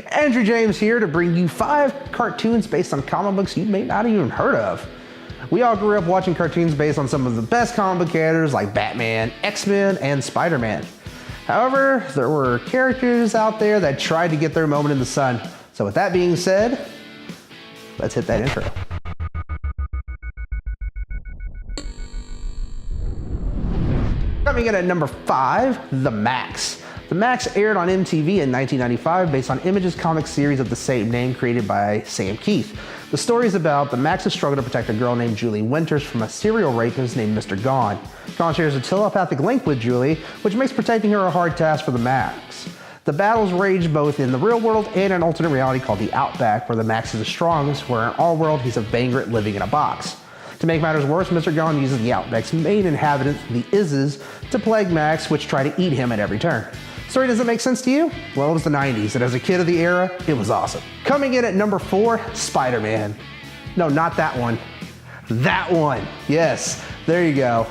Andrew James here to bring you 5 cartoons based on comic books you may not even heard of. We all grew up watching cartoons based on some of the best comic book characters like Batman, X-Men, and Spider-Man. However, there were characters out there that tried to get their moment in the sun. So with that being said, let's hit that intro. Coming in at number 5, The Maxx. The Maxx aired on MTV in 1995 based on Image's comic series of the same name created by Sam Keith. The story is about the Maxx's struggle to protect a girl named Julie Winters from a serial rapist named Mr. Gone. Gone shares a telepathic link with Julie, which makes protecting her a hard task for the Maxx. The battles rage both in the real world and an alternate reality called the Outback, where the Maxx is the strongest, where in our world he's a vagrant living in a box. To make matters worse, Mr. Gone uses the Outback's main inhabitants, the Izzes, to plague Maxx, which try to eat him at every turn. Story doesn't make sense to you? Well, it was the 90s, and as a kid of the era, it was awesome. Coming in at number 4, SpiderMan. No, not that one. That one. Yes, there you go.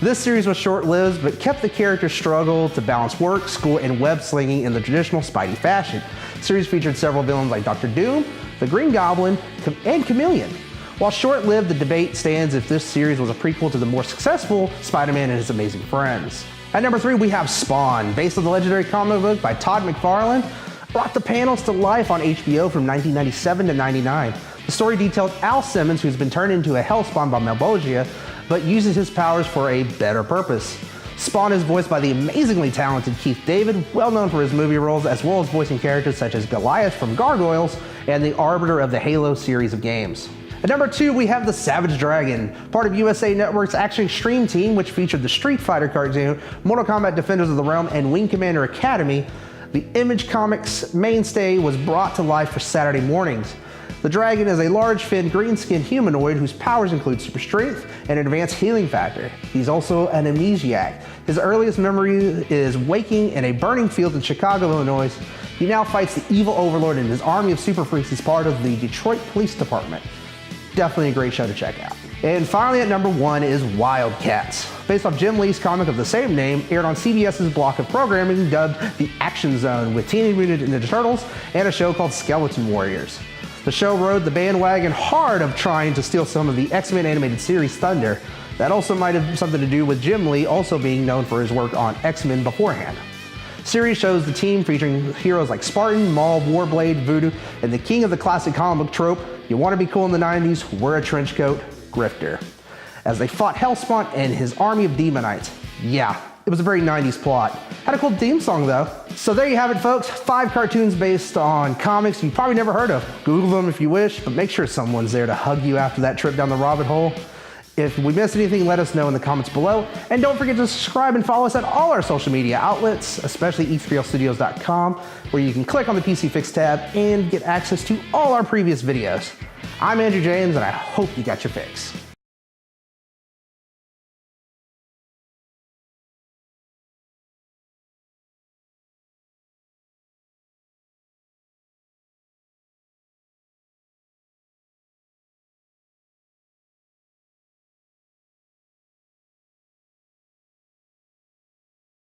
This series was short-lived, but kept the character's struggle to balance work, school, and web-slinging in the traditional Spidey fashion. The series featured several villains like Dr. Doom, the Green Goblin, and Chameleon. While short-lived, the debate stands if this series was a prequel to the more successful Spider-Man and His Amazing Friends. At number 3, we have Spawn, based on the legendary comic book by Todd McFarlane, brought the panels to life on HBO from 1997 to 99. The story detailed Al Simmons, who's been turned into a hellspawn by Malbogia, but uses his powers for a better purpose. Spawn is voiced by the amazingly talented Keith David, well known for his movie roles, as well as voicing characters such as Goliath from Gargoyles and the Arbiter of the Halo series of games. At number 2, we have The Savage Dragon, part of USA Network's Action Extreme team, which featured the Street Fighter cartoon, Mortal Kombat Defenders of the Realm, and Wing Commander Academy. The Image Comics mainstay was brought to life for Saturday mornings. The dragon is a large-finned, green-skinned humanoid whose powers include super strength and an advanced healing factor. He's also an amnesiac. His earliest memory is waking in a burning field in Chicago, Illinois. He now fights the evil overlord, and his army of super freaks is part of the Detroit Police Department. Definitely a great show to check out. And finally at number 1 is Wildcats. Based off Jim Lee's comic of the same name, aired on CBS's block of programming dubbed The Action Zone, with Teenage Mutant Ninja Turtles and a show called Skeleton Warriors. The show rode the bandwagon hard of trying to steal some of the X-Men animated series thunder. That also might have something to do with Jim Lee also being known for his work on X-Men beforehand. Series shows the team featuring heroes like Spartan, Maul, Warblade, Voodoo, and the king of the classic comic book trope, you want to be cool in the 90s, wear a trench coat, grifter. As they fought Hellspawn and his army of demonites. Yeah, it was a very 90s plot. Had a cool theme song though. So there you have it folks, 5 cartoons based on comics you probably never heard of. Google them if you wish, but make sure someone's there to hug you after that trip down the rabbit hole. If we missed anything, let us know in the comments below. And don't forget to subscribe and follow us at all our social media outlets, especially e3lstudios.com, where you can click on the PC Fix tab and get access to all our previous videos. I'm Andrew James, and I hope you got your fix.